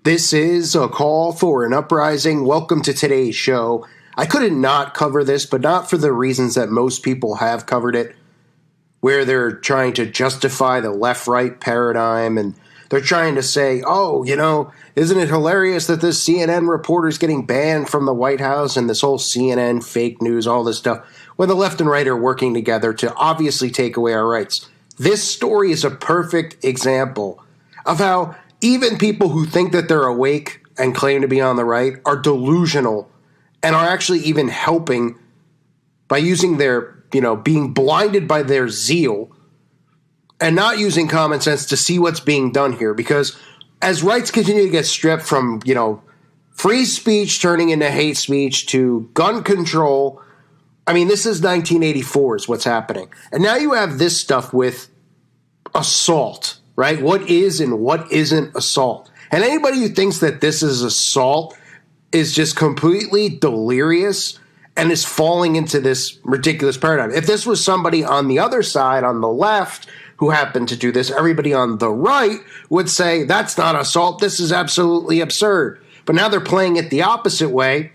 This is a call for an uprising. Welcome to today's show. I couldn't not cover this, but not for the reasons that most people have covered it, where they're trying to justify the left-right paradigm, and they're trying to say, oh, isn't it hilarious that this CNN reporter is getting banned from the White House and this whole CNN fake news, all this stuff, when the left and right are working together to obviously take away our rights. This story is a perfect example of how even people who think that they're awake and claim to be on the right are delusional and are actually even helping by using their, being blinded by their zeal and not using common sense to see what's being done here. Because as rights continue to get stripped from, free speech turning into hate speech to gun control, this is 1984 is what's happening. And now you have this stuff with assault, right? What is and what isn't assault? And anybody who thinks that this is assault is just completely delirious and is falling into this ridiculous paradigm. If this was somebody on the other side, on the left, who happened to do this, everybody on the right would say, that's not assault, this is absolutely absurd. But now they're playing it the opposite way,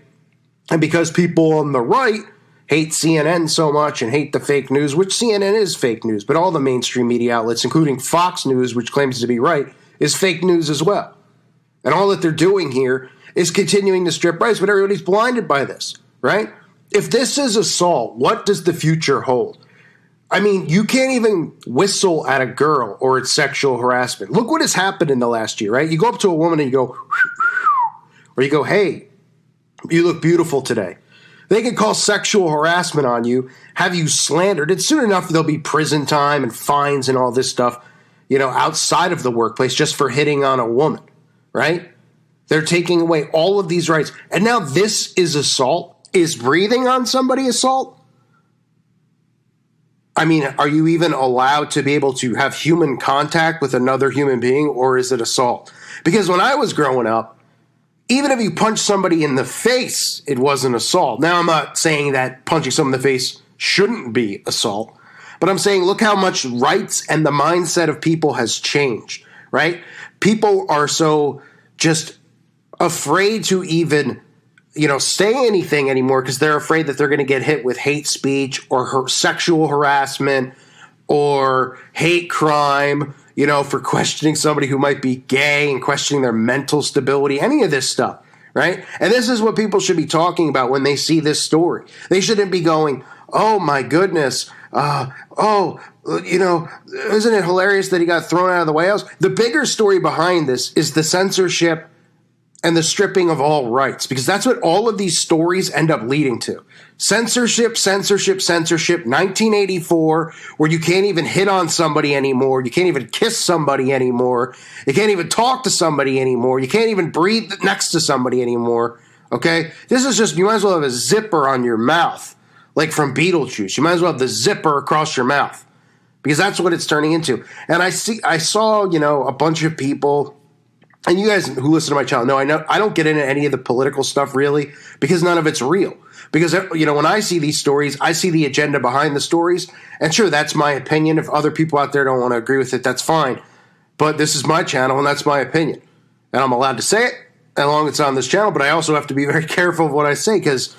and because people on the right hate CNN so much and hate the fake news, which CNN is fake news, but all the mainstream media outlets, including Fox News, which claims to be right, is fake news as well. And all that they're doing here is continuing to strip rights, but everybody's blinded by this, right? If this is assault, what does the future hold? You can't even whistle at a girl or it's sexual harassment. Look what has happened in the last year, right? You go up to a woman and you go, or you go, hey, you look beautiful today. They can call sexual harassment on you, have you slandered. And soon enough, there'll be prison time and fines and all this stuff, outside of the workplace just for hitting on a woman, right? They're taking away all of these rights. And now this is assault. Is breathing on somebody assault? Are you even allowed to be able to have human contact with another human being, or is it assault? Because when I was growing up, even if you punch somebody in the face, it wasn't assault. Now, I'm not saying that punching someone in the face shouldn't be assault, but I'm saying look how much rights and the mindset of people has changed, right? People are so just afraid to even, say anything anymore because they're afraid that they're going to get hit with hate speech or sexual harassment or hate crime, for questioning somebody who might be gay and questioning their mental stability, any of this stuff, right? And this is what people should be talking about when they see this story. They shouldn't be going, oh, my goodness, isn't it hilarious that he got thrown out of the White House? The bigger story behind this is the censorship and the stripping of all rights, because that's what all of these stories end up leading to. Censorship, 1984, where you can't even hit on somebody anymore. You can't even kiss somebody anymore. You can't even talk to somebody anymore. You can't even breathe next to somebody anymore, okay? This is just, you might as well have a zipper on your mouth, like from Beetlejuice. You might as well have the zipper across your mouth, because that's what it's turning into. And I saw, a bunch of people. And you guys who listen to my channel know I don't get into any of the political stuff really, because none of it's real. Because, when I see these stories, I see the agenda behind the stories. And sure, that's my opinion. If other people out there don't want to agree with it, that's fine. But this is my channel, and that's my opinion. And I'm allowed to say it as long as it's on this channel. But I also have to be very careful of what I say because,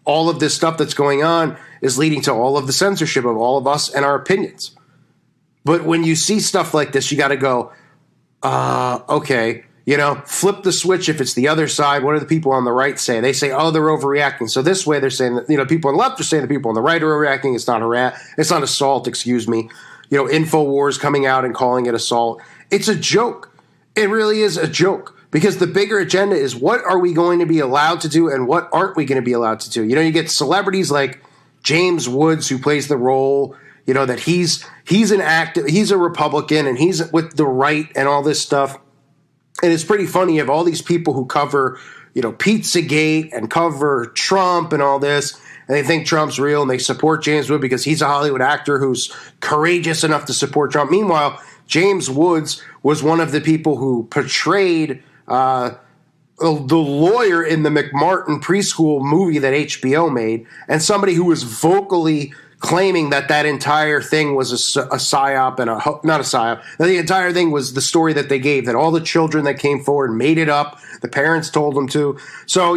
all of this stuff that's going on is leading to all of the censorship of all of us and our opinions. But when you see stuff like this, you got to go, okay, flip the switch if it's the other side. What do the people on the right say? They say, oh, they're overreacting. So this way they're saying that, people on the left are saying the people on the right are overreacting. It's not assault, excuse me. InfoWars coming out and calling it assault. It's a joke. It really is a joke, because the bigger agenda is what are we going to be allowed to do and what aren't we going to be allowed to do? You get celebrities like James Woods, who plays the role, that he's a Republican and he's with the right and all this stuff. And it's pretty funny. You have all these people who cover, Pizzagate and cover Trump and all this, and they think Trump's real and they support James Woods because he's a Hollywood actor who's courageous enough to support Trump. Meanwhile, James Woods was one of the people who portrayed the lawyer in the McMartin preschool movie that HBO made, and somebody who was vocally claiming that entire thing was a psyop and not a psyop. The entire thing was the story that they gave, that all the children that came forward made it up. The parents told them to. So,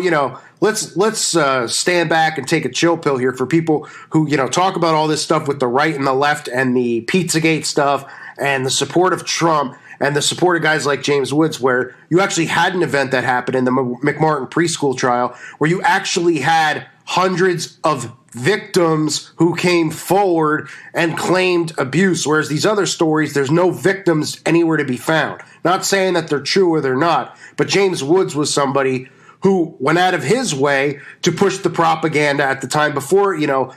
let's stand back and take a chill pill here for people who, talk about all this stuff with the right and the left and the Pizzagate stuff and the support of Trump and the support of guys like James Woods, where you actually had an event that happened in the McMartin preschool trial where you actually had hundreds of victims who came forward and claimed abuse, whereas these other stories, there's no victims anywhere to be found. Not saying that they're true or they're not, but James Woods was somebody who went out of his way to push the propaganda at the time before,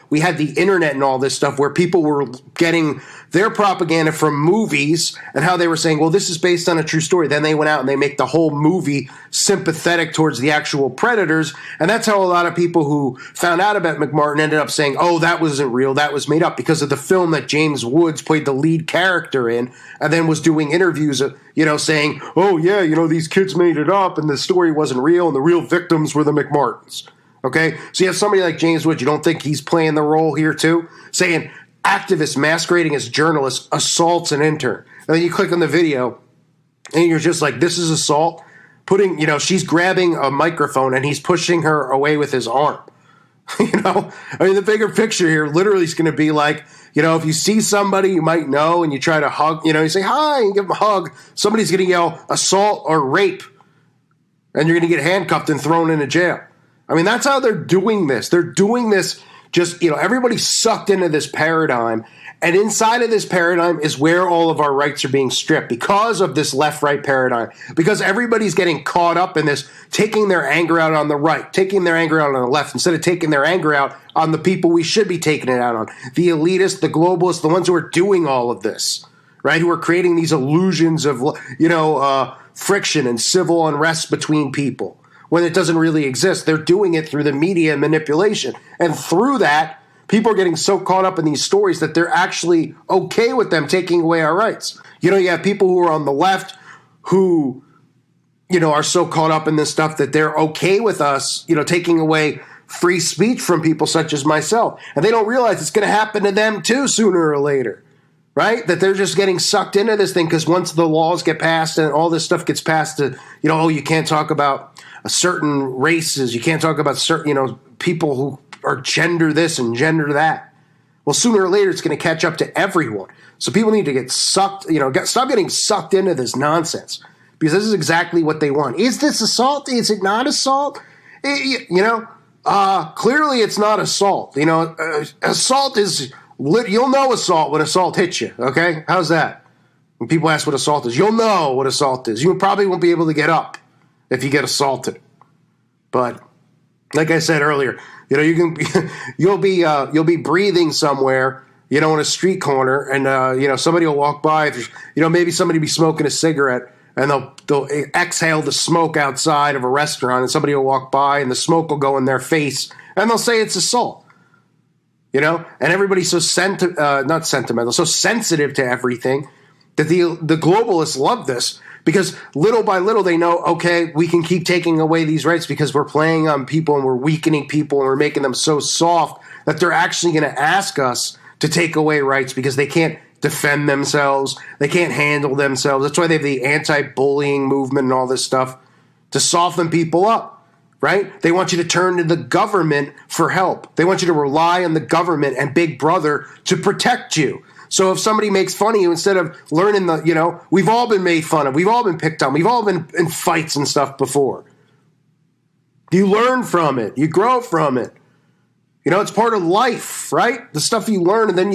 we had the internet and all this stuff where people were getting their propaganda from movies and how they were saying, well, this is based on a true story. Then they went out and they make the whole movie sympathetic towards the actual predators. And that's how a lot of people who found out about McMartin ended up saying, oh, that wasn't real, that was made up, because of the film that James Woods played the lead character in and then was doing interviews, saying, oh, yeah, these kids made it up and the story wasn't real and the real victims were the McMartins. Okay? So you have somebody like James Woods, you don't think he's playing the role here too? Saying activists masquerading as journalists assaults an intern. And then you click on the video and you're just like, this is assault? She's grabbing a microphone and he's pushing her away with his arm. The bigger picture here literally is going to be like, if you see somebody you might know and you try to hug, you say hi and give them a hug, somebody's going to yell assault or rape and you're going to get handcuffed and thrown into jail. That's how they're doing this. They're doing this just, everybody's sucked into this paradigm. And inside of this paradigm is where all of our rights are being stripped because of this left-right paradigm. Because everybody's getting caught up in this, taking their anger out on the right, taking their anger out on the left, instead of taking their anger out on the people we should be taking it out on. The elitists, the globalists, the ones who are doing all of this, right? Who are creating these illusions of, friction and civil unrest between people when it doesn't really exist. They're doing it through the media manipulation. And through that, people are getting so caught up in these stories that they're actually okay with them taking away our rights. You have people who are on the left who, are so caught up in this stuff that they're okay with us, taking away free speech from people such as myself. And they don't realize it's going to happen to them too sooner or later, right? That they're just getting sucked into this thing because once the laws get passed and all this stuff gets passed to, you can't talk about certain races, you can't talk about certain, people who are gender this and gender that. Well, sooner or later, it's going to catch up to everyone. So people need to get sucked, stop getting sucked into this nonsense because this is exactly what they want. Is this assault? Is it not assault? Clearly it's not assault. Assault is, you'll know assault when assault hits you. Okay. How's that? When people ask what assault is, you'll know what assault is. You probably won't be able to get up if you get assaulted. But like I said earlier, you'll be breathing somewhere, in a street corner, and somebody will walk by. Maybe somebody be smoking a cigarette, and they'll exhale the smoke outside of a restaurant, and somebody will walk by, and the smoke will go in their face, and they'll say it's assault. And everybody's so not sentimental, so sensitive to everything that the globalists love this. Because little by little they know, okay, we can keep taking away these rights because we're playing on people and we're weakening people and we're making them so soft that they're actually going to ask us to take away rights because they can't defend themselves. They can't handle themselves. That's why they have the anti-bullying movement and all this stuff to soften people up, right? They want you to turn to the government for help. They want you to rely on the government and Big Brother to protect you. So if somebody makes fun of you, instead of learning we've all been made fun of. We've all been picked on. We've all been in fights and stuff before. You learn from it. You grow from it. It's part of life, right? The stuff you learn, and then,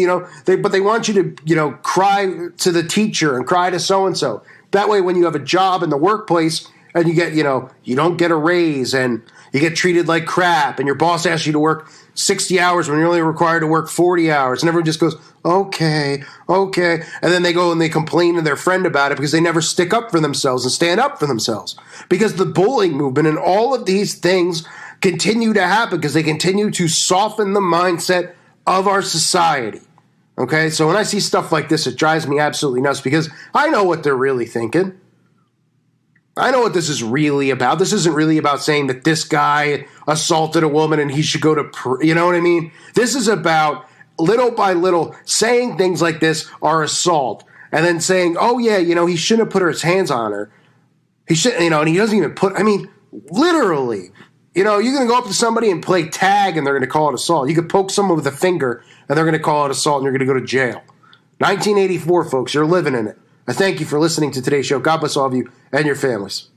but they want you to, cry to the teacher and cry to so-and-so. That way, when you have a job in the workplace and you get, you don't get a raise and you get treated like crap and your boss asks you to work 60 hours when you're only required to work 40 hours. And everyone just goes, okay. And then they go and they complain to their friend about it because they never stick up for themselves and stand up for themselves. Because the bullying movement and all of these things continue to happen because they continue to soften the mindset of our society. Okay? So when I see stuff like this, it drives me absolutely nuts because I know what they're really thinking. I know what this is really about. This isn't really about saying that this guy assaulted a woman and he should go to you know what I mean? This is about little by little, saying things like this are assault. And then saying, oh, yeah, he shouldn't have put his hands on her. He should, and he doesn't even literally. You're going to go up to somebody and play tag and they're going to call it assault. You could poke someone with a finger and they're going to call it assault and you're going to go to jail. 1984, folks, you're living in it. I thank you for listening to today's show. God bless all of you and your families.